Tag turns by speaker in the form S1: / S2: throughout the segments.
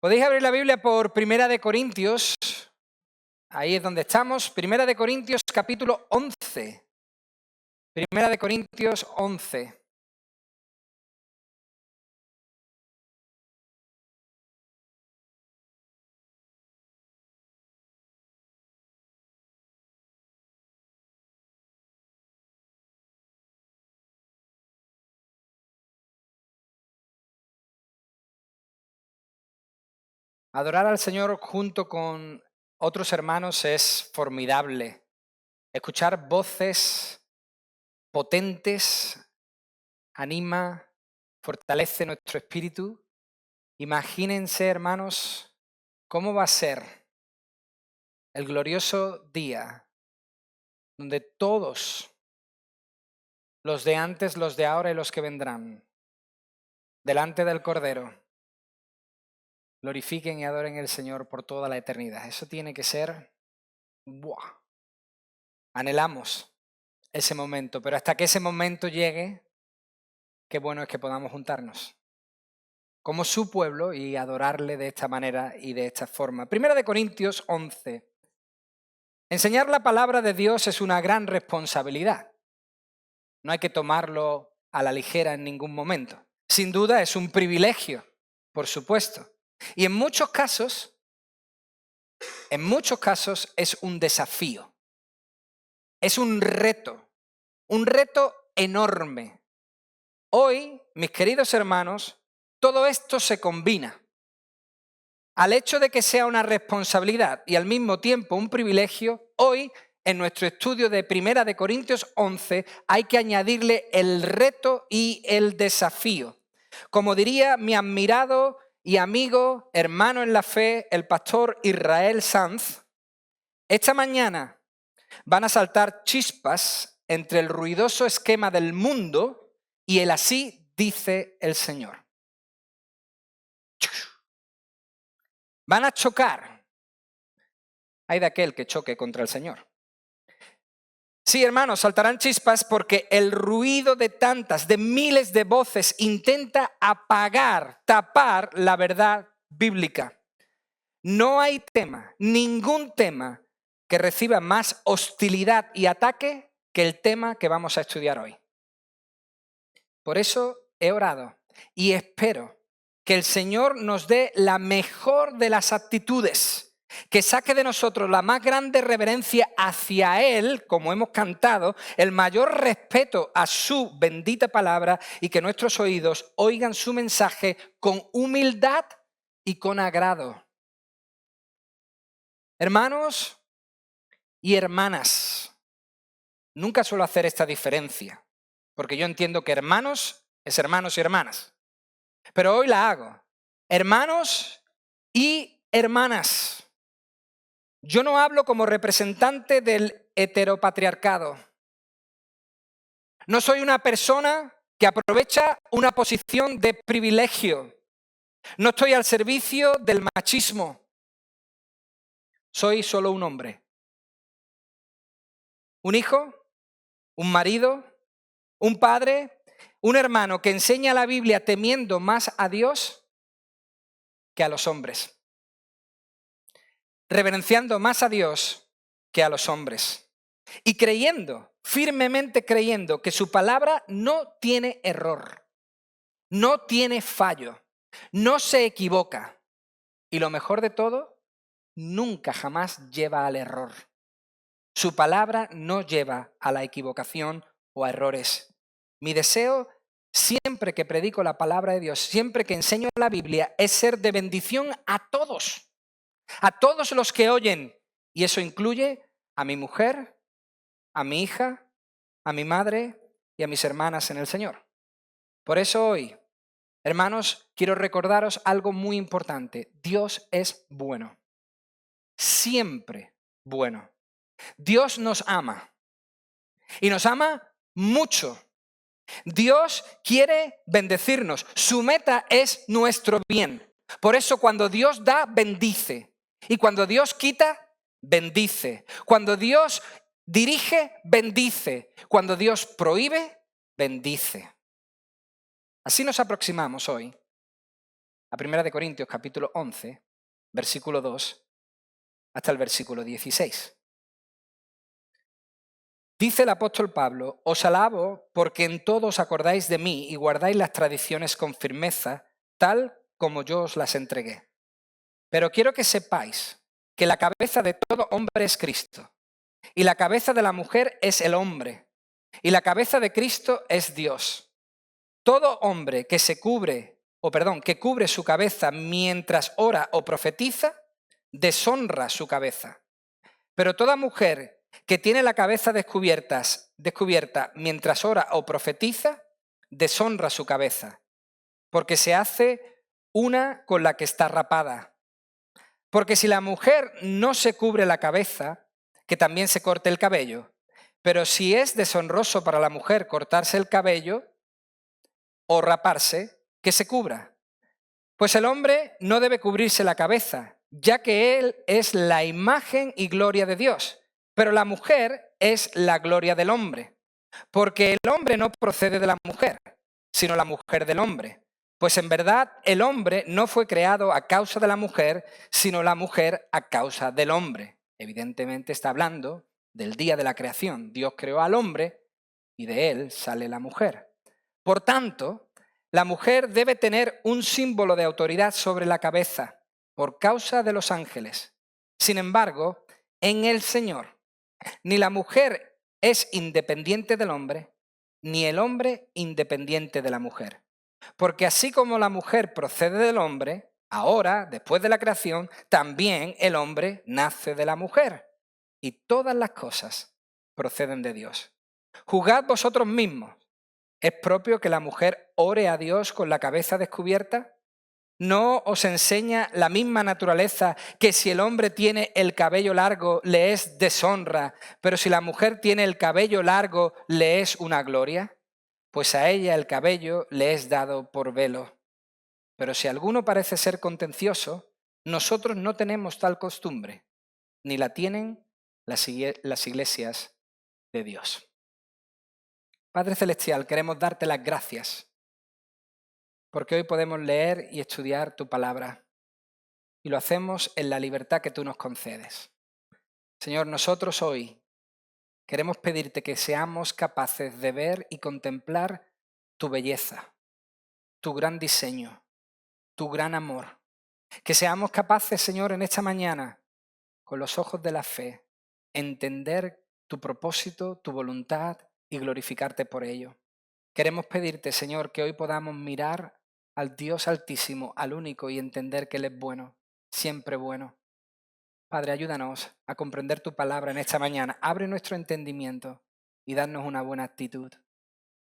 S1: Podéis abrir la Biblia por Primera de Corintios, ahí es donde estamos, Primera de Corintios capítulo 11. Primera de Corintios 11. Adorar al Señor junto con otros hermanos es formidable. Escuchar voces potentes anima, fortalece nuestro espíritu. Imagínense, hermanos, cómo va a ser el glorioso día donde todos, los de antes, los de ahora y los que vendrán, delante del Cordero, glorifiquen y adoren al Señor por toda la eternidad. Eso tiene que ser, ¡buah! Anhelamos ese momento, pero hasta que ese momento llegue, qué bueno es que podamos juntarnos como su pueblo y adorarle de esta manera y de esta forma. Primera de Corintios 11. Enseñar la palabra de Dios es una gran responsabilidad. No hay que tomarlo a la ligera en ningún momento. Sin duda es un privilegio, por supuesto. Y en muchos casos es un desafío. Es un reto enorme. Hoy, mis queridos hermanos, todo esto se combina. Al hecho de que sea una responsabilidad y al mismo tiempo un privilegio, hoy en nuestro estudio de Primera de Corintios 11 hay que añadirle el reto y el desafío. Como diría mi admirado y amigo, hermano en la fe, el pastor Israel Sanz, esta mañana van a saltar chispas entre el ruidoso esquema del mundo y el así dice el Señor. Van a chocar. Hay de aquel que choque contra el Señor. Sí, hermanos, saltarán chispas porque el ruido de miles de voces intenta apagar, tapar la verdad bíblica. No hay tema, ningún tema que reciba más hostilidad y ataque que el tema que vamos a estudiar hoy. Por eso he orado y espero que el Señor nos dé la mejor de las actitudes, que saque de nosotros la más grande reverencia hacia Él, como hemos cantado, el mayor respeto a su bendita palabra y que nuestros oídos oigan su mensaje con humildad y con agrado. Hermanos y hermanas, nunca suelo hacer esta diferencia, porque yo entiendo que hermanos es hermanos y hermanas. Pero hoy la hago. Hermanos y hermanas. Yo no hablo como representante del heteropatriarcado. No soy una persona que aprovecha una posición de privilegio. No estoy al servicio del machismo. Soy solo un hombre. Un hijo, un marido, un padre, un hermano que enseña la Biblia temiendo más a Dios que a los hombres. Reverenciando más a Dios que a los hombres. Y creyendo, firmemente creyendo que su palabra no tiene error, no tiene fallo, no se equivoca. Y lo mejor de todo, nunca jamás lleva al error. Su palabra no lleva a la equivocación o a errores. Mi deseo, siempre que predico la palabra de Dios, siempre que enseño la Biblia, es ser de bendición a todos los que oyen. Y eso incluye a mi mujer, a mi hija, a mi madre y a mis hermanas en el Señor. Por eso hoy, hermanos, quiero recordaros algo muy importante. Dios es bueno. Siempre bueno. Dios nos ama. Y nos ama mucho. Dios quiere bendecirnos. Su meta es nuestro bien. Por eso cuando Dios da, bendice. Y cuando Dios quita, bendice. Cuando Dios dirige, bendice. Cuando Dios prohíbe, bendice. Así nos aproximamos hoy a 1 Corintios capítulo 11, versículo 2 hasta el versículo 16. Dice el apóstol Pablo: os alabo porque en todo os acordáis de mí y guardáis las tradiciones con firmeza, tal como yo os las entregué. Pero quiero que sepáis que la cabeza de todo hombre es Cristo, y la cabeza de la mujer es el hombre, y la cabeza de Cristo es Dios. Todo hombre que que cubre su cabeza mientras ora o profetiza, deshonra su cabeza. Pero toda mujer que tiene la cabeza descubierta mientras ora o profetiza, deshonra su cabeza, porque se hace una con la que está rapada. Porque si la mujer no se cubre la cabeza, que también se corte el cabello. Pero si es deshonroso para la mujer cortarse el cabello o raparse, que se cubra. Pues el hombre no debe cubrirse la cabeza, ya que él es la imagen y gloria de Dios. Pero la mujer es la gloria del hombre. Porque el hombre no procede de la mujer, sino la mujer del hombre. Pues en verdad el hombre no fue creado a causa de la mujer, sino la mujer a causa del hombre. Evidentemente está hablando del día de la creación. Dios creó al hombre y de él sale la mujer. Por tanto, la mujer debe tener un símbolo de autoridad sobre la cabeza por causa de los ángeles. Sin embargo, en el Señor, ni la mujer es independiente del hombre, ni el hombre independiente de la mujer. Porque así como la mujer procede del hombre, ahora, después de la creación, también el hombre nace de la mujer. Y todas las cosas proceden de Dios. Juzgad vosotros mismos. ¿Es propio que la mujer ore a Dios con la cabeza descubierta? ¿No os enseña la misma naturaleza que si el hombre tiene el cabello largo le es deshonra, pero si la mujer tiene el cabello largo le es una gloria? Pues a ella el cabello le es dado por velo. Pero si alguno parece ser contencioso, nosotros no tenemos tal costumbre, ni la tienen las iglesias de Dios. Padre Celestial, queremos darte las gracias porque hoy podemos leer y estudiar tu palabra y lo hacemos en la libertad que tú nos concedes. Señor, nosotros hoy queremos pedirte que seamos capaces de ver y contemplar tu belleza, tu gran diseño, tu gran amor. Que seamos capaces, Señor, en esta mañana, con los ojos de la fe, entender tu propósito, tu voluntad y glorificarte por ello. Queremos pedirte, Señor, que hoy podamos mirar al Dios Altísimo, al único, y entender que Él es bueno, siempre bueno. Padre, ayúdanos a comprender tu palabra en esta mañana. Abre nuestro entendimiento y danos una buena actitud.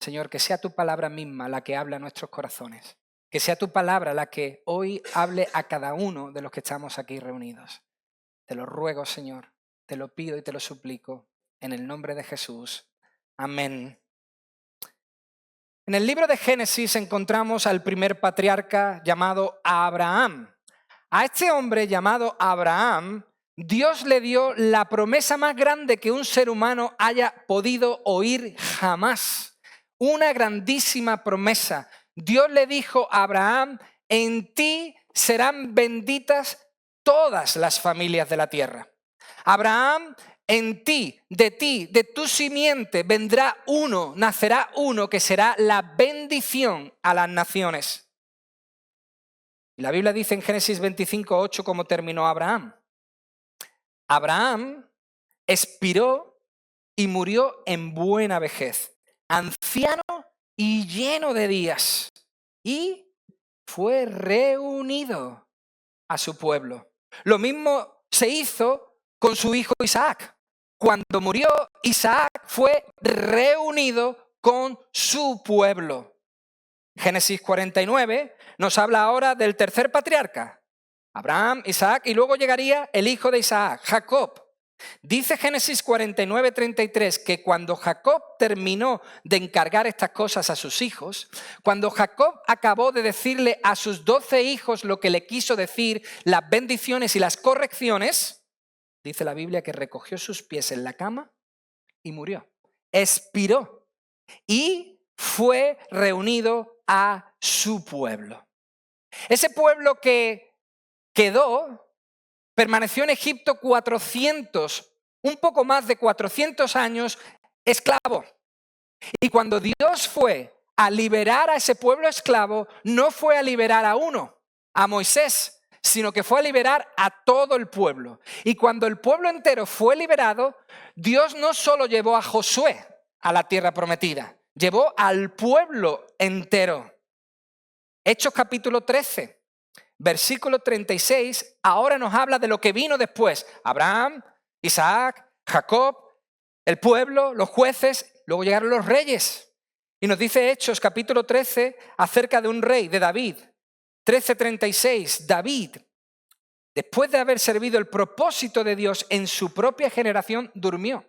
S1: Señor, que sea tu palabra misma la que habla a nuestros corazones. Que sea tu palabra la que hoy hable a cada uno de los que estamos aquí reunidos. Te lo ruego, Señor, te lo pido y te lo suplico, en el nombre de Jesús. Amén. En el libro de Génesis encontramos al primer patriarca llamado Abraham. A este hombre llamado Abraham, Dios le dio la promesa más grande que un ser humano haya podido oír jamás. Una grandísima promesa. Dios le dijo a Abraham: en ti serán benditas todas las familias de la tierra. Abraham, en ti, de tu simiente, vendrá uno, nacerá uno que será la bendición a las naciones. Y la Biblia dice en Génesis 25:8 cómo terminó Abraham. Abraham expiró y murió en buena vejez, anciano y lleno de días, y fue reunido a su pueblo. Lo mismo se hizo con su hijo Isaac. Cuando murió, Isaac fue reunido con su pueblo. Génesis 49 nos habla ahora del tercer patriarca, Abraham, Isaac, y luego llegaría el hijo de Isaac, Jacob. Dice Génesis 49:33 que cuando Jacob terminó de encargar estas cosas a sus hijos, cuando Jacob acabó de decirle a sus 12 hijos lo que le quiso decir, las bendiciones y las correcciones, dice la Biblia que recogió sus pies en la cama y murió. Expiró y fue reunido a su pueblo. Ese pueblo que quedó, permaneció en Egipto 400, un poco más de 400 años esclavo. Y cuando Dios fue a liberar a ese pueblo esclavo, no fue a liberar a uno, a Moisés, sino que fue a liberar a todo el pueblo. Y cuando el pueblo entero fue liberado, Dios no solo llevó a Josué a la tierra prometida, llevó al pueblo entero. Hechos capítulo 13, versículo 36, ahora nos habla de lo que vino después. Abraham, Isaac, Jacob, el pueblo, los jueces, luego llegaron los reyes. Y nos dice Hechos capítulo 13 acerca de un rey, de David. 13:36, David, después de haber servido el propósito de Dios en su propia generación, durmió,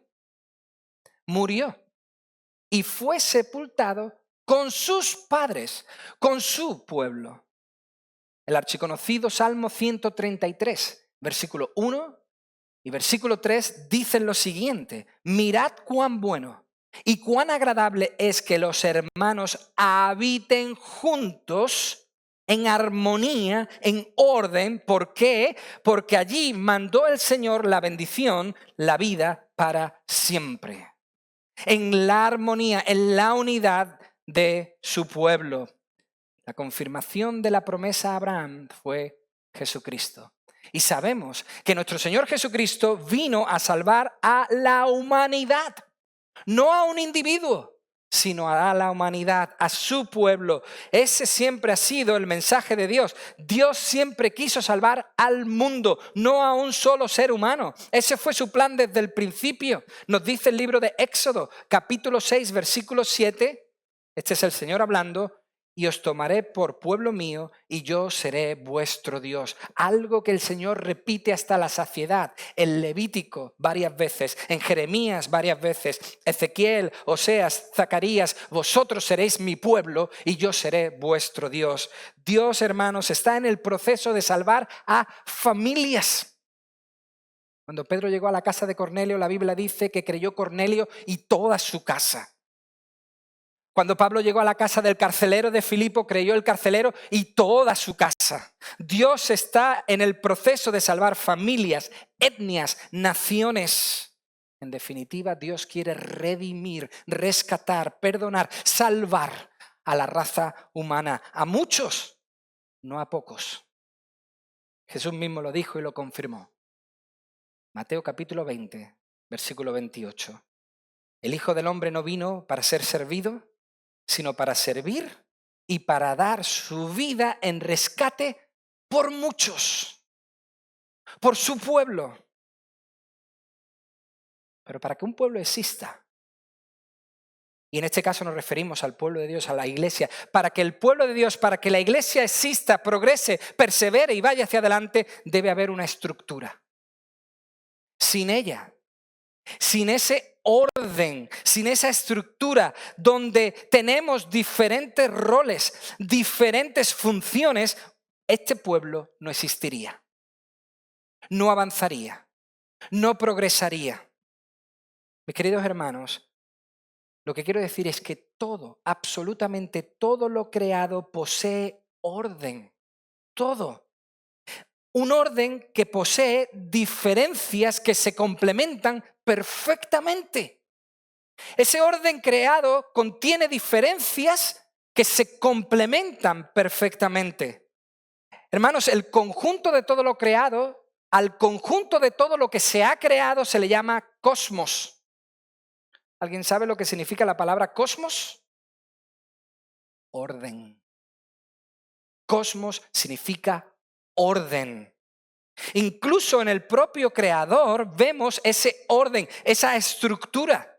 S1: murió y fue sepultado con sus padres, con su pueblo. El archiconocido Salmo 133, versículo 1 y versículo 3 dicen lo siguiente: mirad cuán bueno y cuán agradable es que los hermanos habiten juntos en armonía, en orden. ¿Por qué? Porque allí mandó el Señor la bendición, la vida para siempre. En la armonía, en la unidad de su pueblo. La confirmación de la promesa a Abraham fue Jesucristo. Y sabemos que nuestro Señor Jesucristo vino a salvar a la humanidad, no a un individuo, sino a la humanidad, a su pueblo. Ese siempre ha sido el mensaje de Dios. Dios siempre quiso salvar al mundo, no a un solo ser humano. Ese fue su plan desde el principio. Nos dice el libro de Éxodo, capítulo 6, versículo 7. Este es el Señor hablando. Y os tomaré por pueblo mío y yo seré vuestro Dios. Algo que el Señor repite hasta la saciedad. En Levítico varias veces, en Jeremías varias veces, Ezequiel, Oseas, Zacarías, vosotros seréis mi pueblo y yo seré vuestro Dios. Dios, hermanos, está en el proceso de salvar a familias. Cuando Pedro llegó a la casa de Cornelio, la Biblia dice que creyó Cornelio y toda su casa. Cuando Pablo llegó a la casa del carcelero de Filipo, creyó el carcelero y toda su casa. Dios está en el proceso de salvar familias, etnias, naciones. En definitiva, Dios quiere redimir, rescatar, perdonar, salvar a la raza humana. A muchos, no a pocos. Jesús mismo lo dijo y lo confirmó. Mateo capítulo 20, versículo 28. El Hijo del Hombre no vino para ser servido, sino para servir y para dar su vida en rescate por muchos, por su pueblo. Pero para que un pueblo exista, y en este caso nos referimos al pueblo de Dios, a la iglesia, para que el pueblo de Dios, para que la iglesia exista, progrese, persevere y vaya hacia adelante, debe haber una estructura. Sin ella, sin ese orden, sin esa estructura donde tenemos diferentes roles, diferentes funciones, este pueblo no existiría, no avanzaría, no progresaría. Mis queridos hermanos, lo que quiero decir es que todo, absolutamente todo lo creado posee orden, todo. Un orden que posee diferencias que se complementan perfectamente. Ese orden creado contiene diferencias que se complementan perfectamente. Hermanos, el conjunto de todo lo creado, al conjunto de todo lo que se ha creado se le llama cosmos. ¿Alguien sabe lo que significa la palabra cosmos? Orden. Cosmos significa orden. Incluso en el propio creador vemos ese orden, esa estructura.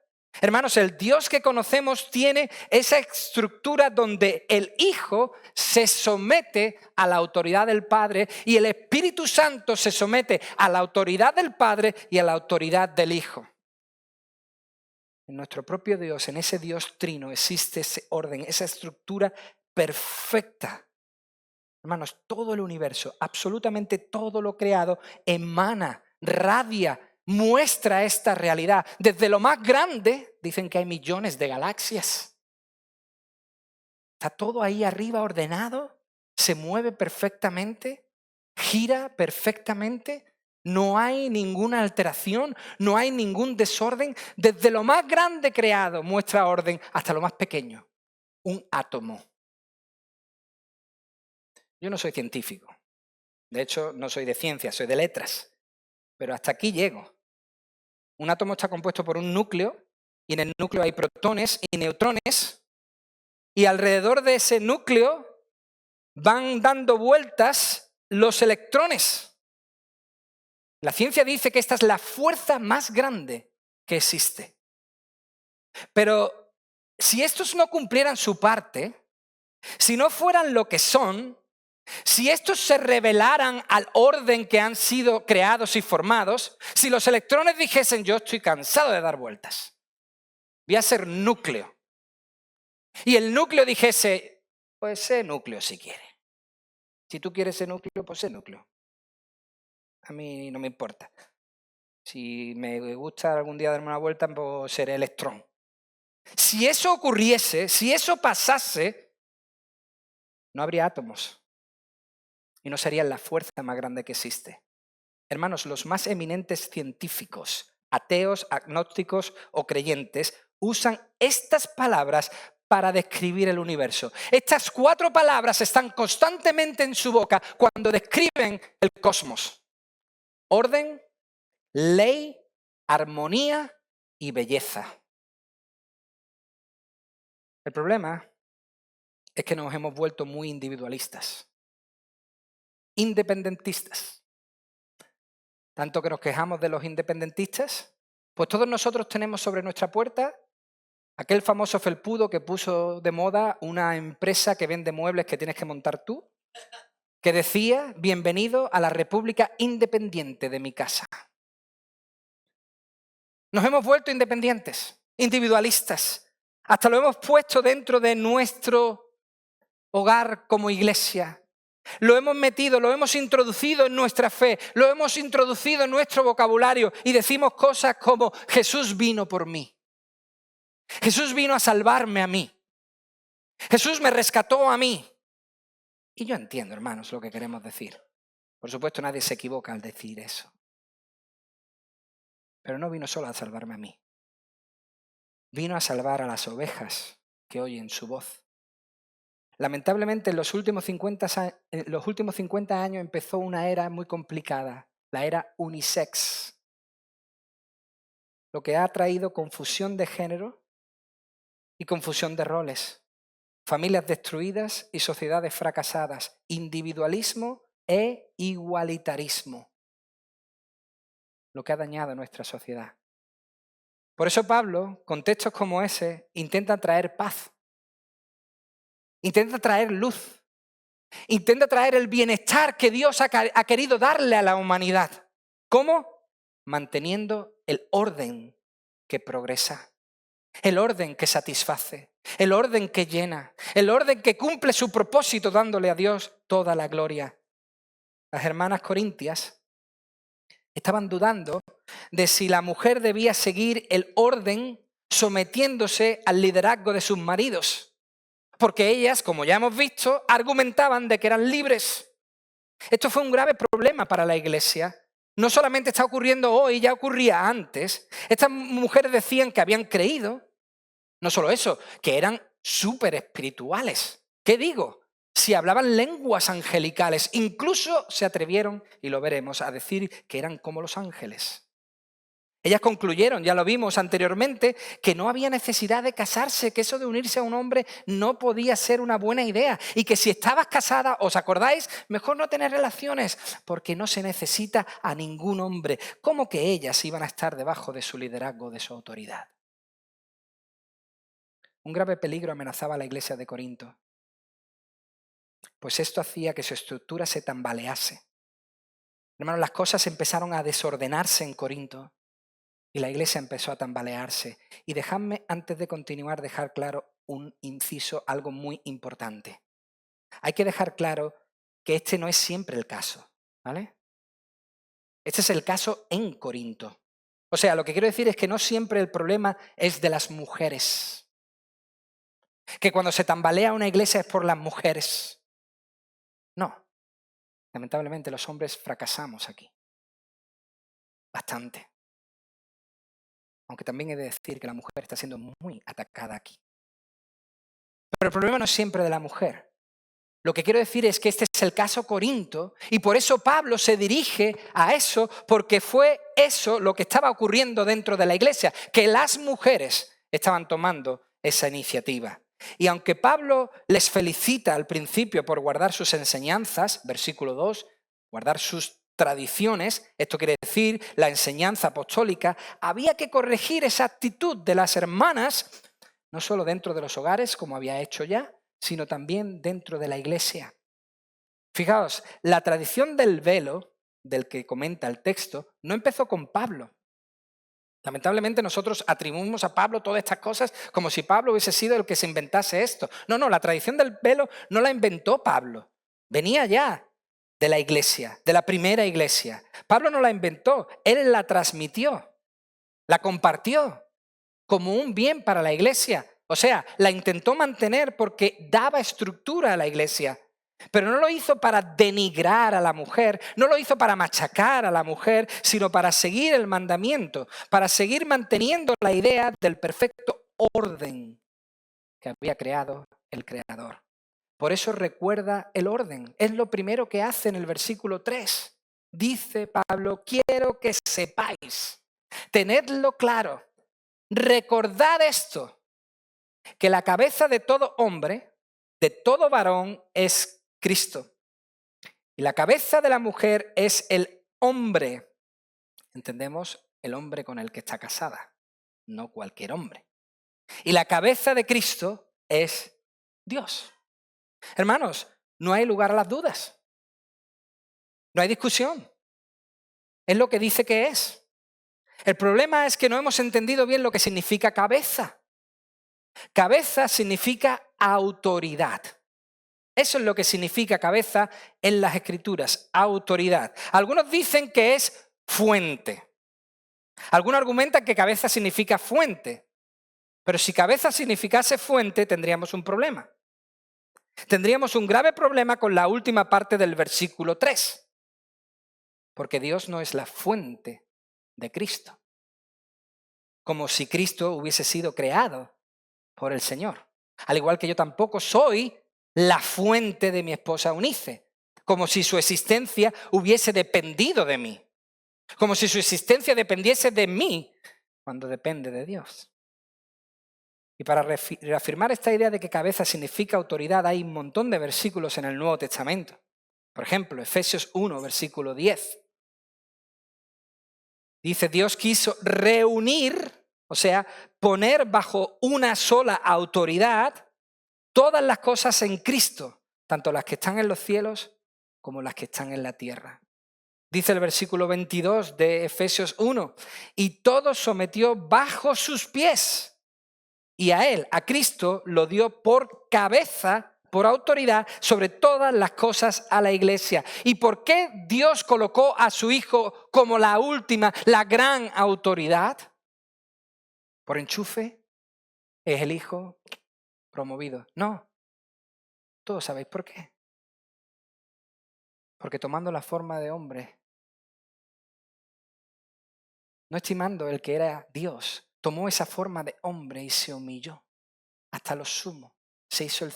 S1: Hermanos, el Dios que conocemos tiene esa estructura donde el Hijo se somete a la autoridad del Padre y el Espíritu Santo se somete a la autoridad del Padre y a la autoridad del Hijo. En nuestro propio Dios, en ese Dios trino, existe ese orden, esa estructura perfecta. Hermanos, todo el universo, absolutamente todo lo creado, emana, radia, muestra esta realidad. Desde lo más grande, dicen que hay millones de galaxias. Está todo ahí arriba ordenado, se mueve perfectamente, gira perfectamente, no hay ninguna alteración, no hay ningún desorden. Desde lo más grande creado muestra orden hasta lo más pequeño, un átomo. Yo no soy científico, de hecho no soy de ciencias, soy de letras, pero hasta aquí llego. Un átomo está compuesto por un núcleo y en el núcleo hay protones y neutrones y alrededor de ese núcleo van dando vueltas los electrones. La ciencia dice que esta es la fuerza más grande que existe. Pero si estos no cumplieran su parte, si no fueran lo que son, si estos se rebelaran al orden que han sido creados y formados, si los electrones dijesen yo estoy cansado de dar vueltas, voy a ser núcleo, y el núcleo dijese pues sé núcleo si quiere. Si tú quieres ser núcleo, pues sé núcleo. A mí no me importa. Si me gusta algún día darme una vuelta, pues seré electrón. Si eso ocurriese, si eso pasase, no habría átomos. Y no serían la fuerza más grande que existe. Hermanos, los más eminentes científicos, ateos, agnósticos o creyentes, usan estas palabras para describir el universo. Estas 4 palabras están constantemente en su boca cuando describen el cosmos. Orden, ley, armonía y belleza. El problema es que nos hemos vuelto muy individualistas, independentistas. Tanto que nos quejamos de los independentistas, pues todos nosotros tenemos sobre nuestra puerta aquel famoso felpudo que puso de moda una empresa que vende muebles que tienes que montar tú, que decía, bienvenido a la República Independiente de mi casa. Nos hemos vuelto independientes, individualistas. Hasta lo hemos puesto dentro de nuestro hogar como iglesia. Lo hemos metido, lo hemos introducido en nuestra fe, lo hemos introducido en nuestro vocabulario y decimos cosas como Jesús vino por mí. Jesús vino a salvarme a mí. Jesús me rescató a mí. Y yo entiendo, hermanos, lo que queremos decir. Por supuesto, nadie se equivoca al decir eso. Pero no vino solo a salvarme a mí. Vino a salvar a las ovejas que oyen su voz. Lamentablemente, en los últimos 50 años empezó una era muy complicada, la era unisex, lo que ha traído confusión de género y confusión de roles, familias destruidas y sociedades fracasadas, individualismo e igualitarismo, lo que ha dañado a nuestra sociedad. Por eso Pablo, con textos como ese, intenta traer paz, intenta traer luz, intenta traer el bienestar que Dios ha querido darle a la humanidad. ¿Cómo? Manteniendo el orden que progresa, el orden que satisface, el orden que llena, el orden que cumple su propósito dándole a Dios toda la gloria. Las hermanas corintias estaban dudando de si la mujer debía seguir el orden sometiéndose al liderazgo de sus maridos. Porque ellas, como ya hemos visto, argumentaban de que eran libres. Esto fue un grave problema para la iglesia. No solamente está ocurriendo hoy, ya ocurría antes. Estas mujeres decían que habían creído, no solo eso, que eran súper espirituales. ¿Qué digo? Si hablaban lenguas angelicales, incluso se atrevieron, y lo veremos, a decir que eran como los ángeles. Ellas concluyeron, ya lo vimos anteriormente, que no había necesidad de casarse, que eso de unirse a un hombre no podía ser una buena idea y que si estabas casada, ¿os acordáis? Mejor no tener relaciones porque no se necesita a ningún hombre. ¿Cómo que ellas iban a estar debajo de su liderazgo, de su autoridad? Un grave peligro amenazaba a la iglesia de Corinto, pues esto hacía que su estructura se tambalease. Hermanos, las cosas empezaron a desordenarse en Corinto. Y la iglesia empezó a tambalearse. Y dejadme, antes de continuar, dejar claro un inciso, algo muy importante. Hay que dejar claro que este no es siempre el caso, ¿vale? Este es el caso en Corinto. O sea, lo que quiero decir es que no siempre el problema es de las mujeres. Que cuando se tambalea una iglesia es por las mujeres. No. Lamentablemente los hombres fracasamos aquí. Bastante. Aunque también he de decir que la mujer está siendo muy atacada aquí. Pero el problema no es siempre de la mujer. Lo que quiero decir es que este es el caso Corinto y por eso Pablo se dirige a eso, porque fue eso lo que estaba ocurriendo dentro de la iglesia, que las mujeres estaban tomando esa iniciativa. Y aunque Pablo les felicita al principio por guardar sus enseñanzas, versículo 2, guardar sus tradiciones, esto quiere decir la enseñanza apostólica, había que corregir esa actitud de las hermanas, no solo dentro de los hogares, como había hecho ya, sino también dentro de la iglesia. Fijaos, la tradición del velo, del que comenta el texto, no empezó con Pablo. Lamentablemente nosotros atribuimos a Pablo todas estas cosas como si Pablo hubiese sido el que se inventase esto. No, la tradición del velo no la inventó Pablo. Venía ya de la iglesia, de la primera iglesia. Pablo no la inventó, él la transmitió, la compartió como un bien para la iglesia. O sea, la intentó mantener porque daba estructura a la iglesia. Pero no lo hizo para denigrar a la mujer, no lo hizo para machacar a la mujer, sino para seguir el mandamiento, para seguir manteniendo la idea del perfecto orden que había creado el Creador. Por eso recuerda el orden. Es lo primero que hace en el versículo 3. Dice Pablo, quiero que sepáis, tenedlo claro, recordad esto, que la cabeza de todo hombre, de todo varón, es Cristo. Y la cabeza de la mujer es el hombre. Entendemos el hombre con el que está casada, no cualquier hombre. Y la cabeza de Cristo es Dios. Hermanos, no hay lugar a las dudas. No hay discusión. Es lo que dice que es. El problema es que no hemos entendido bien lo que significa cabeza. Cabeza significa autoridad. Eso es lo que significa cabeza en las Escrituras, autoridad. Algunos dicen que es fuente. Algunos argumentan que cabeza significa fuente. Pero si cabeza significase fuente, tendríamos un problema. Tendríamos un grave problema con la última parte del versículo 3. Porque Dios no es la fuente de Cristo. Como si Cristo hubiese sido creado por el Señor. Al igual que yo tampoco soy la fuente de mi esposa Eunice, como si su existencia hubiese dependido de mí, como si su existencia dependiese de mí, cuando depende de Dios. Y para reafirmar esta idea de que cabeza significa autoridad, hay un montón de versículos en el Nuevo Testamento. Por ejemplo, Efesios 1, versículo 10. Dice, Dios quiso reunir, o sea, poner bajo una sola autoridad todas las cosas en Cristo, tanto las que están en los cielos como las que están en la tierra. Dice el versículo 22 de Efesios 1, y todo sometió bajo sus pies, y a él, a Cristo, lo dio por cabeza, por autoridad, sobre todas las cosas a la iglesia. ¿Y por qué Dios colocó a su Hijo como la última, la gran autoridad? ¿Por enchufe? ¿Es el Hijo promovido? No. Todos sabéis por qué. Porque tomando la forma de hombre, no estimando el que era Dios, tomó esa forma de hombre y se humilló hasta lo sumo. Se hizo el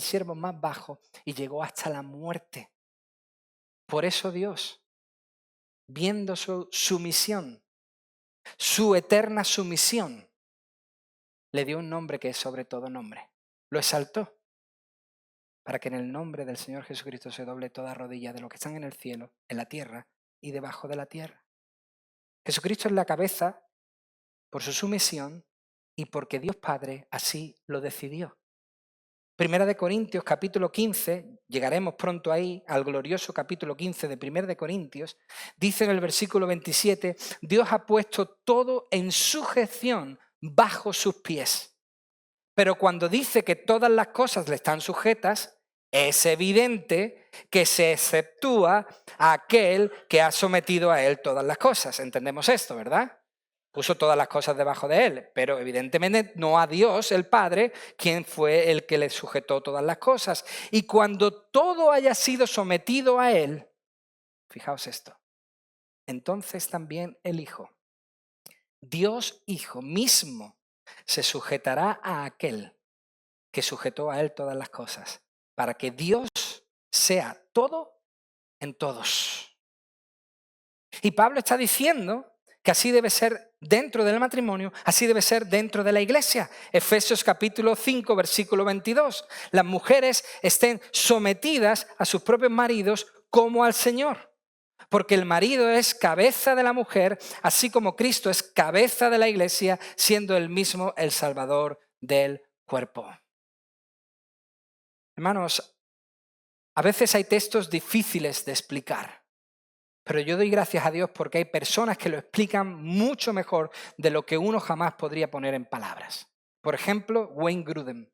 S1: siervo más bajo y llegó hasta la muerte. Por eso Dios, viendo su sumisión, su eterna sumisión, le dio un nombre que es sobre todo nombre. Lo exaltó para que en el nombre del Señor Jesucristo se doble toda rodilla de los que están en el cielo, en la tierra y debajo de la tierra. Jesucristo es la cabeza por su sumisión y porque Dios Padre así lo decidió. Primera de Corintios, capítulo 15, llegaremos pronto ahí, al glorioso capítulo 15 de Primera de Corintios, dice en el versículo 27, Dios ha puesto todo en sujeción bajo sus pies. Pero cuando dice que todas las cosas le están sujetas, es evidente que se exceptúa a aquel que ha sometido a él todas las cosas. Entendemos esto, ¿verdad? puso todas las cosas debajo de él, pero evidentemente no a Dios, el Padre, quien fue el que le sujetó todas las cosas. Y cuando todo haya sido sometido a él, fijaos esto, entonces también el Hijo, Dios Hijo mismo, se sujetará a aquel que sujetó a él todas las cosas, para que Dios sea todo en todos. Y Pablo está diciendo que así debe ser dentro del matrimonio, así debe ser dentro de la iglesia. Efesios capítulo 5, versículo 22. Las mujeres estén sometidas a sus propios maridos como al Señor. Porque el marido es cabeza de la mujer, así como Cristo es cabeza de la iglesia, siendo él mismo el Salvador del cuerpo. Hermanos, a veces hay textos difíciles de explicar, pero yo doy gracias a Dios porque hay personas que lo explican mucho mejor de lo que uno jamás podría poner en palabras. Por ejemplo, Wayne Grudem,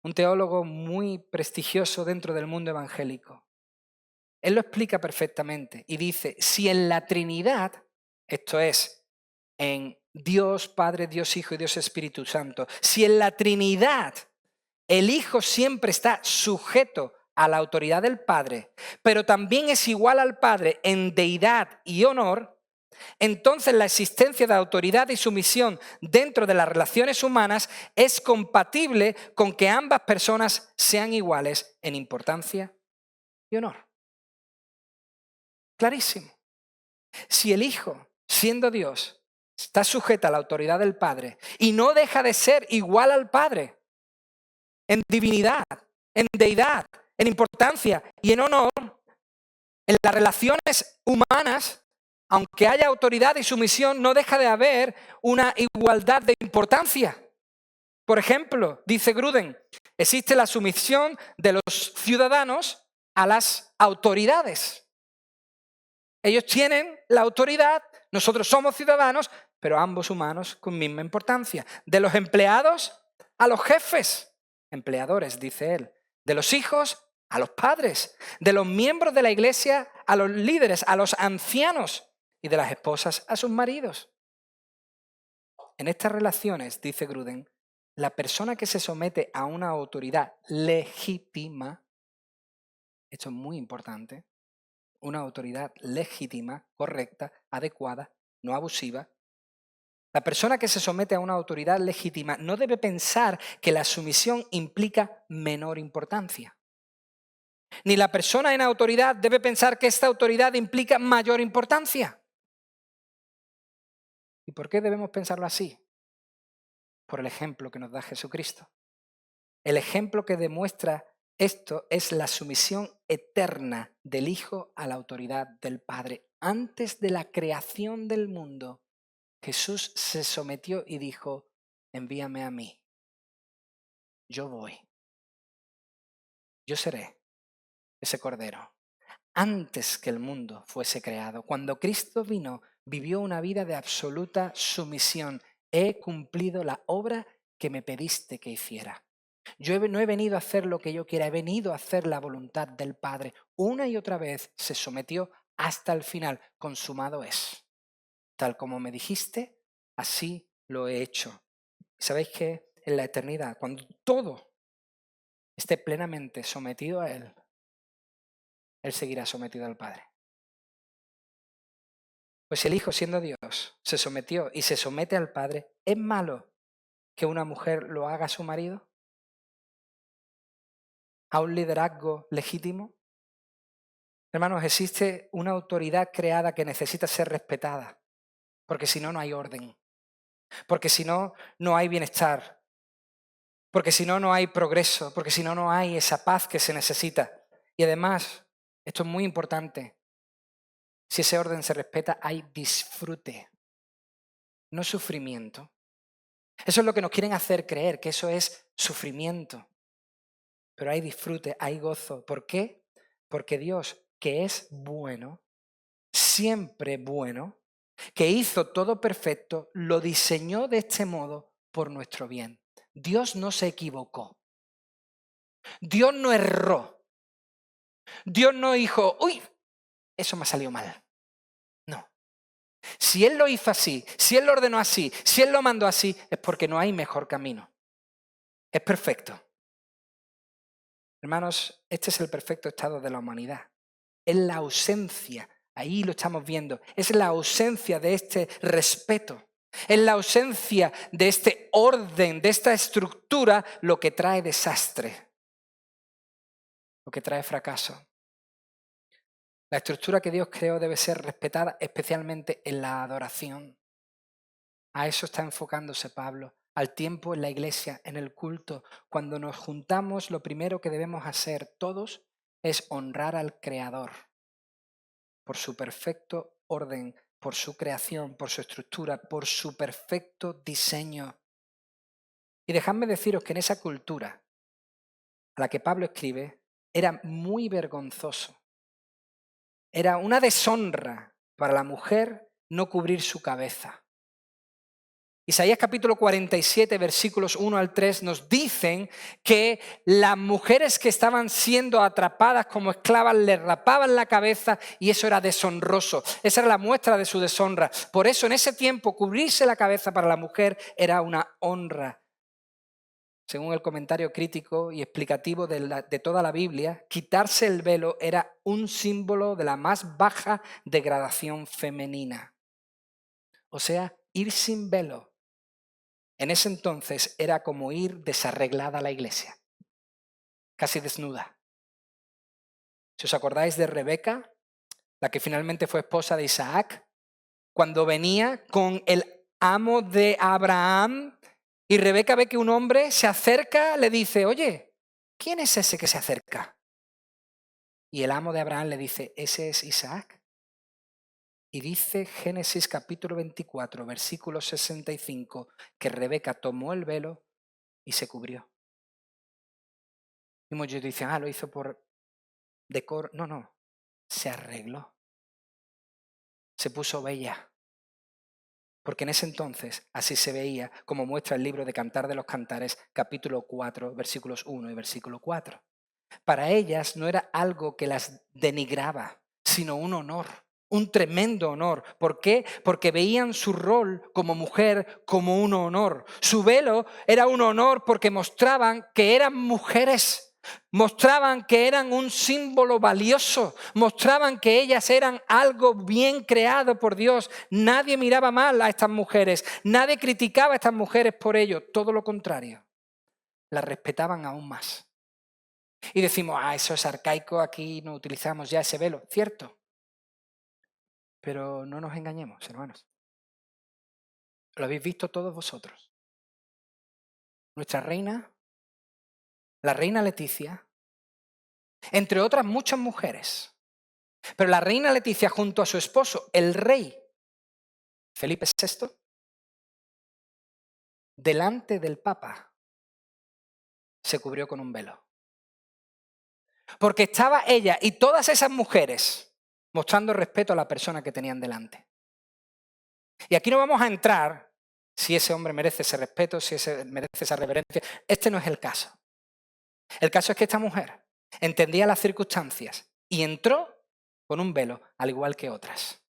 S1: un teólogo muy prestigioso dentro del mundo evangélico. Él lo explica perfectamente y dice, si en la Trinidad, esto es, en Dios Padre, Dios Hijo y Dios Espíritu Santo, si en la Trinidad el Hijo siempre está sujeto a la autoridad del Padre, pero también es igual al Padre en deidad y honor, entonces la existencia de autoridad y sumisión dentro de las relaciones humanas es compatible con que ambas personas sean iguales en importancia y honor. Clarísimo. Si el Hijo, siendo Dios, está sujeto a la autoridad del Padre y no deja de ser igual al Padre en divinidad, en deidad, en importancia y en honor, en las relaciones humanas, aunque haya autoridad y sumisión, no deja de haber una igualdad de importancia. Por ejemplo, dice Grudem, existe la sumisión de los ciudadanos a las autoridades. Ellos tienen la autoridad, nosotros somos ciudadanos, pero ambos humanos con misma importancia. De los empleados a los jefes, empleadores, dice él. De los hijos a los padres. De los miembros de la iglesia a los líderes, a los ancianos. Y de las esposas a sus maridos. En estas relaciones, dice Grudem, la persona que se somete a una autoridad legítima, esto es muy importante, una autoridad legítima, correcta, adecuada, no abusiva. La persona que se somete a una autoridad legítima no debe pensar que la sumisión implica menor importancia. Ni la persona en autoridad debe pensar que esta autoridad implica mayor importancia. ¿Y por qué debemos pensarlo así? Por el ejemplo que nos da Jesucristo. El ejemplo que demuestra esto es la sumisión eterna del Hijo a la autoridad del Padre. Antes de la creación del mundo, Jesús se sometió y dijo, envíame a mí. Yo voy. Yo seré ese Cordero. Antes que el mundo fuese creado, cuando Cristo vino, vivió una vida de absoluta sumisión. He cumplido la obra que me pediste que hiciera. Yo no he venido a hacer lo que yo quiera, he venido a hacer la voluntad del Padre. Una y otra vez se sometió hasta el final. Consumado es. Tal como me dijiste, así lo he hecho. ¿Sabéis qué? En la eternidad, cuando todo esté plenamente sometido a Él, Él seguirá sometido al Padre. Pues si el Hijo, siendo Dios, se sometió y se somete al Padre, ¿es malo que una mujer lo haga a su marido? ¿A un liderazgo legítimo? Hermanos, existe una autoridad creada que necesita ser respetada, porque si no, no hay orden, porque si no, no hay bienestar, porque si no, no hay progreso, porque si no, no hay esa paz que se necesita. Y además, esto es muy importante, si ese orden se respeta, hay disfrute, no sufrimiento. Eso es lo que nos quieren hacer creer, que eso es sufrimiento. Pero hay disfrute, hay gozo. ¿Por qué? Porque Dios, que es bueno, siempre bueno, que hizo todo perfecto, lo diseñó de este modo por nuestro bien. Dios no se equivocó. Dios no erró. Dios no dijo, uy, eso me ha salido mal. No. Si Él lo hizo así, si Él lo ordenó así, si Él lo mandó así, es porque no hay mejor camino. Es perfecto. Hermanos, este es el perfecto estado de la humanidad. Es la ausencia, ahí lo estamos viendo, es la ausencia de este respeto. Es la ausencia de este orden, de esta estructura, lo que trae desastre, lo que trae fracaso. La estructura que Dios creó debe ser respetada, especialmente en la adoración. A eso está enfocándose Pablo, al tiempo en la iglesia, en el culto. Cuando nos juntamos, lo primero que debemos hacer todos es honrar al Creador por su perfecto orden, por su creación, por su estructura, por su perfecto diseño. Y dejadme deciros que en esa cultura a la que Pablo escribe, era muy vergonzoso. Era una deshonra para la mujer no cubrir su cabeza. Isaías capítulo 47, versículos 1 al 3 nos dicen que las mujeres que estaban siendo atrapadas como esclavas le rapaban la cabeza y eso era deshonroso. Esa era la muestra de su deshonra. Por eso en ese tiempo cubrirse la cabeza para la mujer era una honra. Según el comentario crítico y explicativo de toda la Biblia, quitarse el velo era un símbolo de la más baja degradación femenina. O sea, ir sin velo en ese entonces era como ir desarreglada a la iglesia, casi desnuda. Si os acordáis de Rebeca, la que finalmente fue esposa de Isaac, cuando venía con el amo de Abraham y Rebeca ve que un hombre se acerca, le dice, oye, ¿quién es ese que se acerca? Y el amo de Abraham le dice, ese es Isaac. Y dice Génesis capítulo 24, versículo 65, que Rebeca tomó el velo y se cubrió. Y muchos dicen, lo hizo por decoro. No, se arregló. Se puso bella. Porque en ese entonces así se veía, como muestra el libro de Cantar de los Cantares, capítulo 4, versículos 1 y versículo 4. Para ellas no era algo que las denigraba, sino un honor, un tremendo honor. ¿Por qué? Porque veían su rol como mujer como un honor. Su velo era un honor porque mostraban que eran mujeres. Mostraban que eran un símbolo valioso, mostraban que ellas eran algo bien creado por Dios. Nadie miraba mal a estas mujeres, nadie criticaba a estas mujeres por ello, todo lo contrario, las respetaban aún más. Y decimos, eso es arcaico, aquí no utilizamos ya ese velo, cierto. Pero no nos engañemos, hermanos. Lo habéis visto todos vosotros. Nuestra reina, la reina Leticia, entre otras muchas mujeres. Pero la reina Leticia junto a su esposo, el rey Felipe VI, delante del Papa, se cubrió con un velo. Porque estaba ella y todas esas mujeres mostrando respeto a la persona que tenían delante. Y aquí no vamos a entrar si ese hombre merece ese respeto, si merece esa reverencia. Este no es el caso. El caso es que esta mujer entendía las circunstancias y entró con un velo, al igual que otras.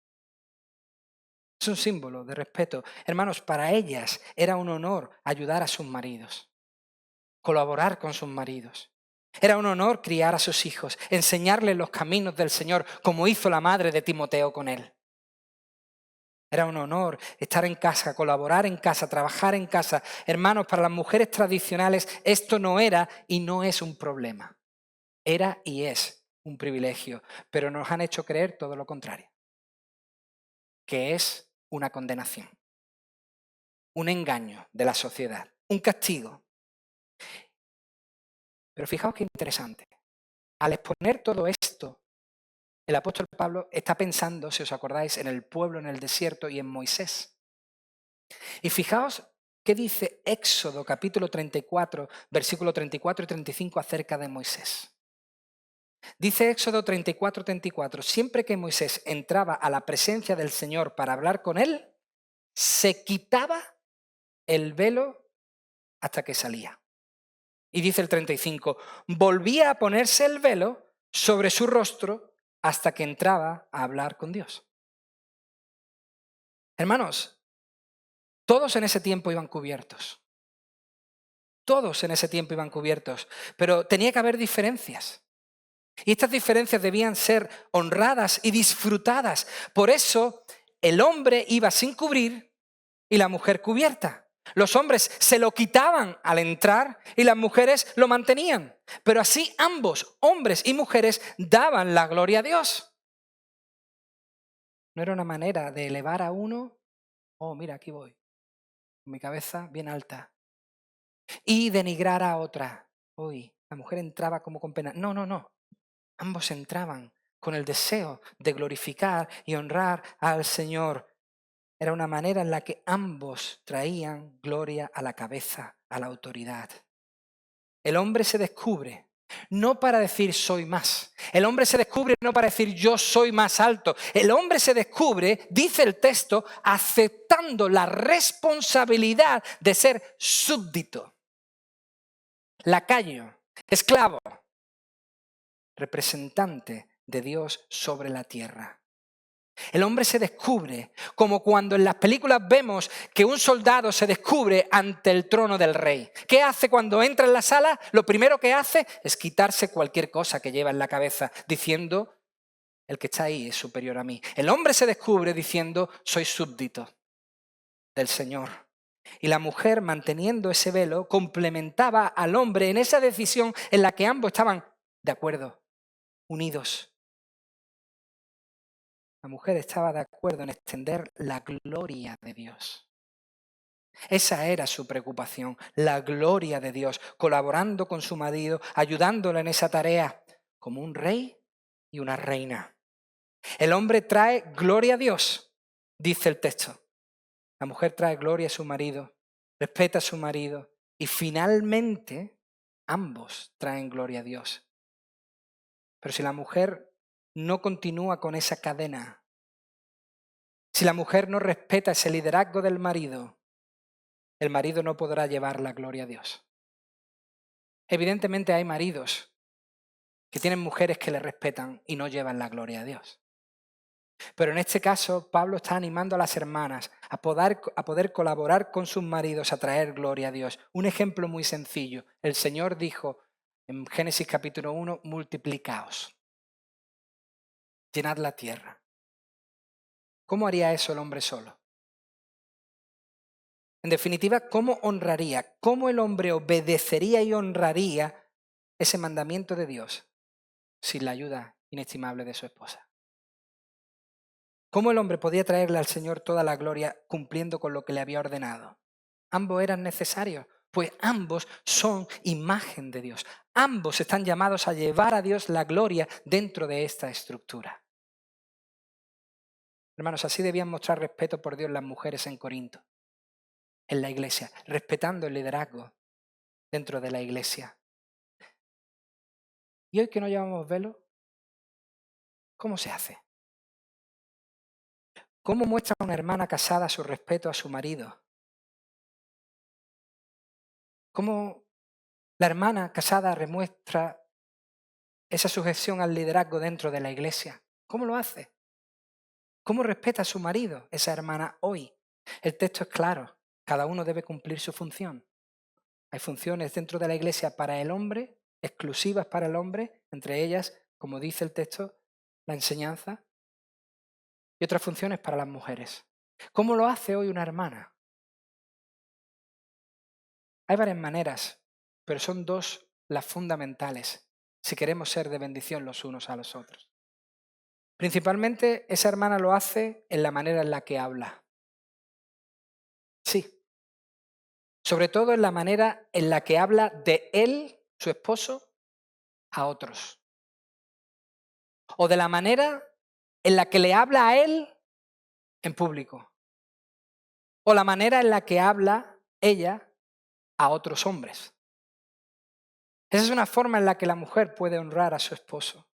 S1: Es un símbolo de respeto. Hermanos, para ellas era un honor ayudar a sus maridos, colaborar con sus maridos. Era un honor criar a sus hijos, enseñarles los caminos del Señor, como hizo la madre de Timoteo con él. Era un honor estar en casa, colaborar en casa, trabajar en casa. Hermanos, para las mujeres tradicionales esto no era y no es un problema. Era y es un privilegio, pero nos han hecho creer todo lo contrario, que es una condenación, un engaño de la sociedad, un castigo. Pero fijaos qué interesante. Al exponer todo esto, el apóstol Pablo está pensando, si os acordáis, en el pueblo en el desierto y en Moisés. Y fijaos qué dice Éxodo capítulo 34, versículo 34 y 35 acerca de Moisés. Dice Éxodo 34, 34, siempre que Moisés entraba a la presencia del Señor para hablar con él, se quitaba el velo hasta que salía. Y dice el 35, volvía a ponerse el velo sobre su rostro hasta que entraba a hablar con Dios. Hermanos, todos en ese tiempo iban cubiertos. Todos en ese tiempo iban cubiertos, pero tenía que haber diferencias. Y estas diferencias debían ser honradas y disfrutadas. Por eso el hombre iba sin cubrir y la mujer cubierta. Los hombres se lo quitaban al entrar y las mujeres lo mantenían. Pero así ambos, hombres y mujeres, daban la gloria a Dios. No era una manera de elevar a uno, oh, mira, aquí voy, con mi cabeza bien alta, y denigrar a otra. Uy, la mujer entraba como con pena. No, no, no. Ambos entraban con el deseo de glorificar y honrar al Señor. Era una manera en la que ambos traían gloria a la cabeza, a la autoridad. El hombre se descubre no para decir soy más. El hombre se descubre no para decir yo soy más alto. El hombre se descubre, dice el texto, aceptando la responsabilidad de ser súbdito, lacayo, esclavo, representante de Dios sobre la tierra. El hombre se descubre como cuando en las películas vemos que un soldado se descubre ante el trono del rey. ¿Qué hace cuando entra en la sala? Lo primero que hace es quitarse cualquier cosa que lleva en la cabeza, diciendo, el que está ahí es superior a mí. El hombre se descubre diciendo, soy súbdito del Señor. Y la mujer, manteniendo ese velo, complementaba al hombre en esa decisión en la que ambos estaban de acuerdo, unidos. La mujer estaba de acuerdo en extender la gloria de Dios. Esa era su preocupación, la gloria de Dios, colaborando con su marido, ayudándole en esa tarea, como un rey y una reina. El hombre trae gloria a Dios, dice el texto. La mujer trae gloria a su marido, respeta a su marido y finalmente ambos traen gloria a Dios. Pero si la mujer no continúa con esa cadena, si la mujer no respeta ese liderazgo del marido, el marido no podrá llevar la gloria a Dios. Evidentemente hay maridos que tienen mujeres que le respetan y no llevan la gloria a Dios. Pero en este caso, Pablo está animando a las hermanas a poder colaborar con sus maridos a traer gloria a Dios. Un ejemplo muy sencillo. El Señor dijo en Génesis capítulo 1, multiplicaos, llenad la tierra. ¿Cómo haría eso el hombre solo? En definitiva, ¿cómo honraría? ¿Cómo el hombre obedecería y honraría ese mandamiento de Dios sin la ayuda inestimable de su esposa? ¿Cómo el hombre podía traerle al Señor toda la gloria cumpliendo con lo que le había ordenado? Ambos eran necesarios, pues ambos son imagen de Dios. Ambos están llamados a llevar a Dios la gloria dentro de esta estructura. Hermanos, así debían mostrar respeto por Dios las mujeres en Corinto, en la iglesia, respetando el liderazgo dentro de la iglesia. ¿Y hoy que no llevamos velo? ¿Cómo se hace? ¿Cómo muestra una hermana casada su respeto a su marido? ¿Cómo la hermana casada demuestra esa sujeción al liderazgo dentro de la iglesia? ¿Cómo lo hace? ¿Cómo respeta a su marido esa hermana hoy? El texto es claro, cada uno debe cumplir su función. Hay funciones dentro de la iglesia para el hombre, exclusivas para el hombre, entre ellas, como dice el texto, la enseñanza, y otras funciones para las mujeres. ¿Cómo lo hace hoy una hermana? Hay varias maneras, pero son dos las fundamentales si queremos ser de bendición los unos a los otros. Principalmente esa hermana lo hace en la manera en la que habla. Sí. Sobre todo en la manera en la que habla de él, su esposo, a otros. O de la manera en la que le habla a él en público. O la manera en la que habla ella a otros hombres. Esa es una forma en la que la mujer puede honrar a su esposo.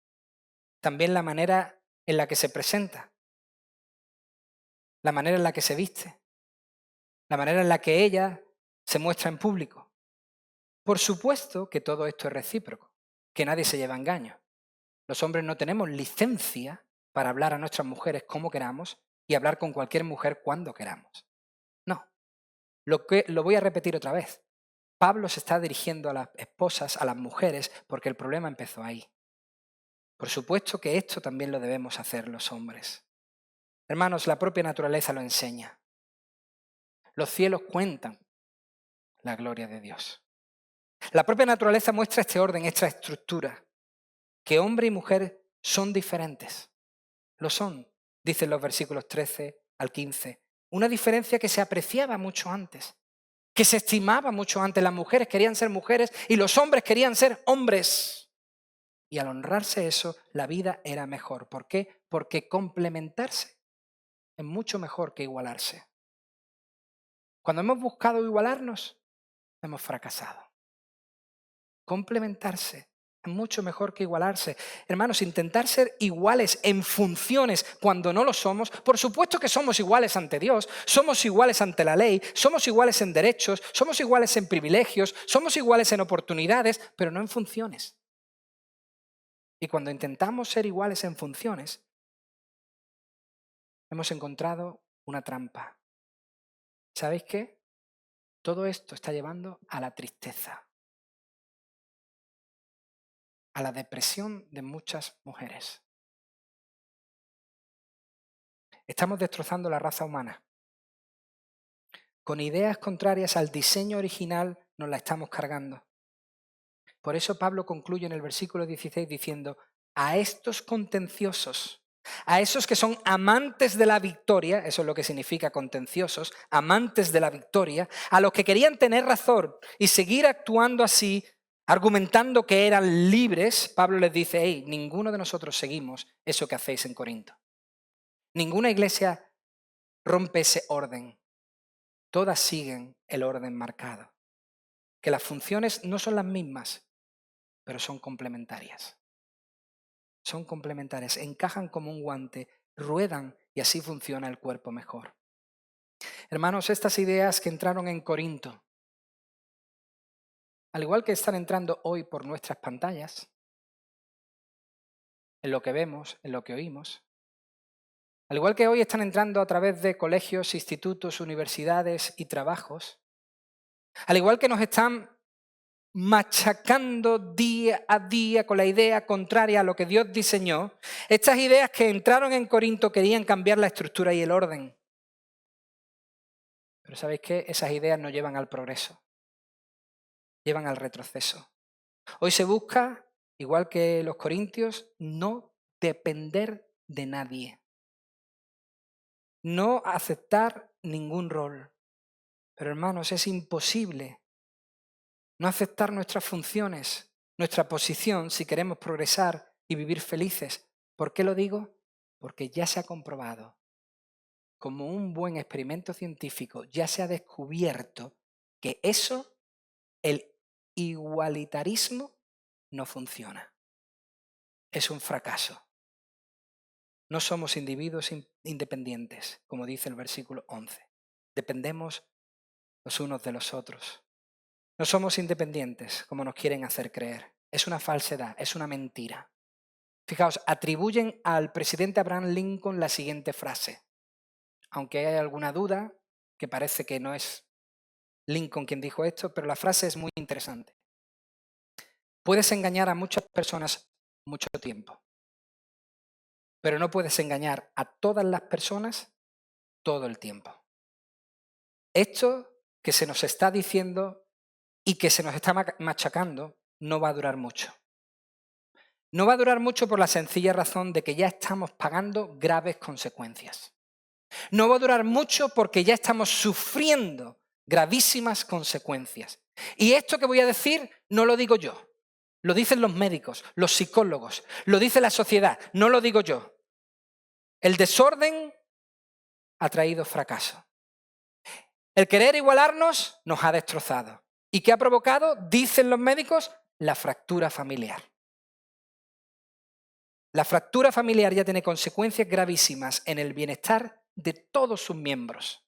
S1: También la manera en la que se presenta. La manera en la que se viste. La manera en la que ella se muestra en público. Por supuesto que todo esto es recíproco, que nadie se lleva engaño. Los hombres no tenemos licencia para hablar a nuestras mujeres como queramos y hablar con cualquier mujer cuando queramos. No, lo voy a repetir otra vez. Pablo se está dirigiendo a las esposas, a las mujeres, porque el problema empezó ahí. Por supuesto que esto también lo debemos hacer los hombres. Hermanos, la propia naturaleza lo enseña. Los cielos cuentan la gloria de Dios. La propia naturaleza muestra este orden, esta estructura, que hombre y mujer son diferentes. Lo son, dicen los versículos 13 al 15. Una diferencia que se apreciaba mucho antes, que se estimaba mucho antes. Las mujeres querían ser mujeres y los hombres querían ser hombres. Y al honrarse eso, la vida era mejor. ¿Por qué? Porque complementarse es mucho mejor que igualarse. Cuando hemos buscado igualarnos, hemos fracasado. Complementarse es mucho mejor que igualarse. Hermanos, intentar ser iguales en funciones cuando no lo somos, por supuesto que somos iguales ante Dios, somos iguales ante la ley, somos iguales en derechos, somos iguales en privilegios, somos iguales en oportunidades, pero no en funciones. Y cuando intentamos ser iguales en funciones, hemos encontrado una trampa. ¿Sabéis qué? Todo esto está llevando a la tristeza, a la depresión de muchas mujeres. Estamos destrozando la raza humana. Con ideas contrarias al diseño original nos la estamos cargando. Por eso Pablo concluye en el versículo 16 diciendo, a estos contenciosos, a esos que son amantes de la victoria, eso es lo que significa contenciosos, amantes de la victoria, a los que querían tener razón y seguir actuando así, argumentando que eran libres, Pablo les dice, hey, ninguno de nosotros seguimos eso que hacéis en Corinto. Ninguna iglesia rompe ese orden. Todas siguen el orden marcado. Que las funciones no son las mismas, pero son complementarias. Son complementarias, encajan como un guante, ruedan y así funciona el cuerpo mejor. Hermanos, estas ideas que entraron en Corinto, al igual que están entrando hoy por nuestras pantallas, en lo que vemos, en lo que oímos, al igual que hoy están entrando a través de colegios, institutos, universidades y trabajos, al igual que nos están machacando día a día con la idea contraria a lo que Dios diseñó, estas ideas que entraron en Corinto querían cambiar la estructura y el orden. Pero ¿sabéis qué? Esas ideas no llevan al progreso, llevan al retroceso. Hoy se busca, igual que los corintios, no depender de nadie, no aceptar ningún rol. Pero hermanos, es imposible no aceptar nuestras funciones, nuestra posición, si queremos progresar y vivir felices. ¿Por qué lo digo? Porque ya se ha comprobado, como un buen experimento científico, ya se ha descubierto que eso, el igualitarismo, no funciona. Es un fracaso. No somos individuos independientes, como dice el versículo 11. Dependemos los unos de los otros. No somos independientes, como nos quieren hacer creer. Es una falsedad, es una mentira. Fijaos, atribuyen al presidente Abraham Lincoln la siguiente frase. Aunque hay alguna duda, que parece que no es Lincoln quien dijo esto, pero la frase es muy interesante. Puedes engañar a muchas personas mucho tiempo, pero no puedes engañar a todas las personas todo el tiempo. Esto que se nos está diciendo y que se nos está machacando no va a durar mucho. No va a durar mucho por la sencilla razón de que ya estamos pagando graves consecuencias. No va a durar mucho porque ya estamos sufriendo gravísimas consecuencias. Y esto que voy a decir no lo digo yo. Lo dicen los médicos, los psicólogos, lo dice la sociedad, no lo digo yo. El desorden ha traído fracaso. El querer igualarnos nos ha destrozado. ¿Y qué ha provocado? Dicen los médicos, la fractura familiar. La fractura familiar ya tiene consecuencias gravísimas en el bienestar de todos sus miembros.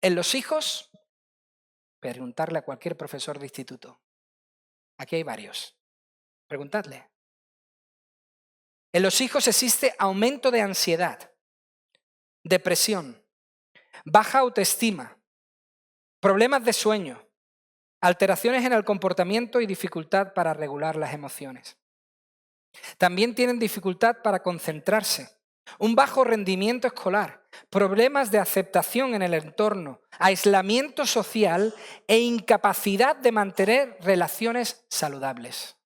S1: En los hijos, preguntarle a cualquier profesor de instituto. Aquí hay varios. Preguntadle. En los hijos existe aumento de ansiedad, depresión, baja autoestima, problemas de sueño, alteraciones en el comportamiento y dificultad para regular las emociones. También tienen dificultad para concentrarse, un bajo rendimiento escolar, problemas de aceptación en el entorno, aislamiento social e incapacidad de mantener relaciones saludables.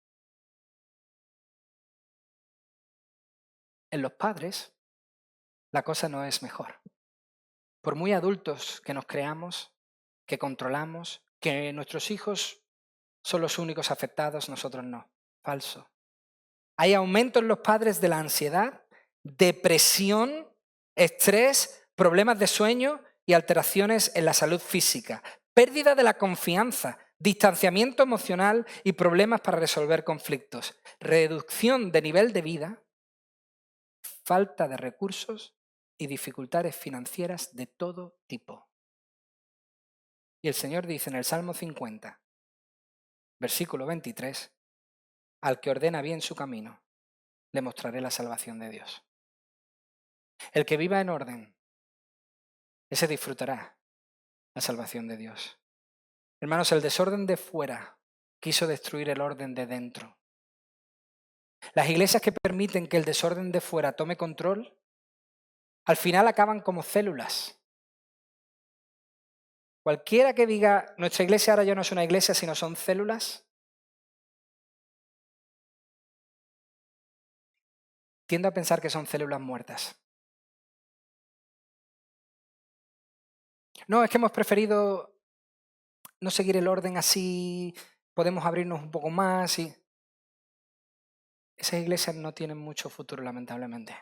S1: En los padres, la cosa no es mejor. Por muy adultos que nos creamos, que controlamos, que nuestros hijos son los únicos afectados, nosotros no. Falso. Hay aumento en los padres de la ansiedad, depresión, estrés, problemas de sueño y alteraciones en la salud física, pérdida de la confianza, distanciamiento emocional y problemas para resolver conflictos, reducción de nivel de vida, falta de recursos y dificultades financieras de todo tipo. Y el Señor dice en el Salmo 50, versículo 23, al que ordena bien su camino, le mostraré la salvación de Dios. El que viva en orden, ese disfrutará la salvación de Dios. Hermanos, el desorden de fuera quiso destruir el orden de dentro. Las iglesias que permiten que el desorden de fuera tome control, al final acaban como células. Cualquiera que diga, nuestra iglesia ahora ya no es una iglesia, sino son células, tiendo a pensar que son células muertas. No, es que hemos preferido no seguir el orden así, podemos abrirnos un poco más y... Esas iglesias no tienen mucho futuro, lamentablemente.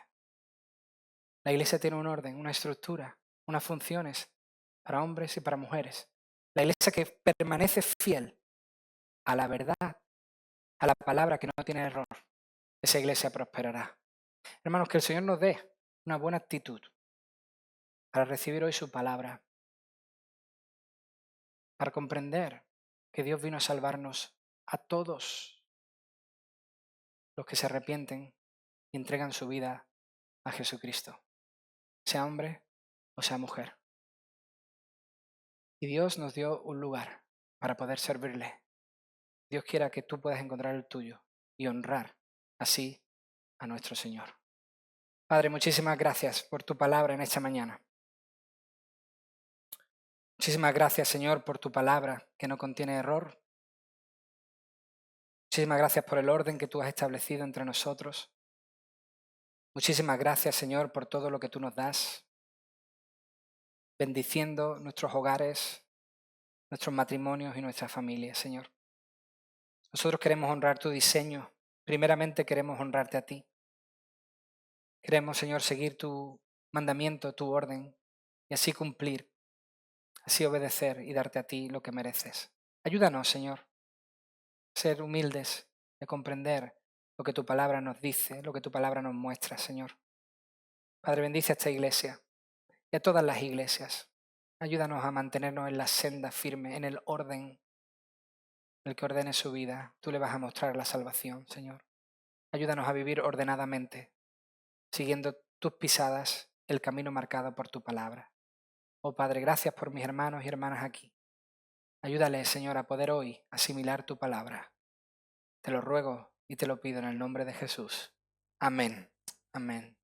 S1: La iglesia tiene un orden, una estructura, unas funciones para hombres y para mujeres. La iglesia que permanece fiel a la verdad, a la palabra que no tiene error, esa iglesia prosperará. Hermanos, que el Señor nos dé una buena actitud para recibir hoy su palabra, para comprender que Dios vino a salvarnos a todos los que se arrepienten y entregan su vida a Jesucristo, sea hombre o sea mujer. Y Dios nos dio un lugar para poder servirle. Dios quiera que tú puedas encontrar el tuyo y honrar así a nuestro Señor. Padre, muchísimas gracias por tu palabra en esta mañana. Muchísimas gracias, Señor, por tu palabra que no contiene error. Muchísimas gracias por el orden que tú has establecido entre nosotros. Muchísimas gracias, Señor, por todo lo que tú nos das, bendiciendo nuestros hogares, nuestros matrimonios y nuestras familias, Señor. Nosotros queremos honrar tu diseño. Primeramente queremos honrarte a ti. Queremos, Señor, seguir tu mandamiento, tu orden, y así cumplir, así obedecer y darte a ti lo que mereces. Ayúdanos, Señor, a ser humildes, a comprender lo que tu palabra nos dice, lo que tu palabra nos muestra, Señor. Padre, bendice a esta iglesia y a todas las iglesias. Ayúdanos a mantenernos en la senda firme, en el orden. El que ordene su vida, tú le vas a mostrar la salvación, Señor. Ayúdanos a vivir ordenadamente, siguiendo tus pisadas, el camino marcado por tu palabra. Oh Padre, gracias por mis hermanos y hermanas aquí. Ayúdales, Señor, a poder hoy asimilar tu palabra. Te lo ruego y te lo pido en el nombre de Jesús. Amén. Amén.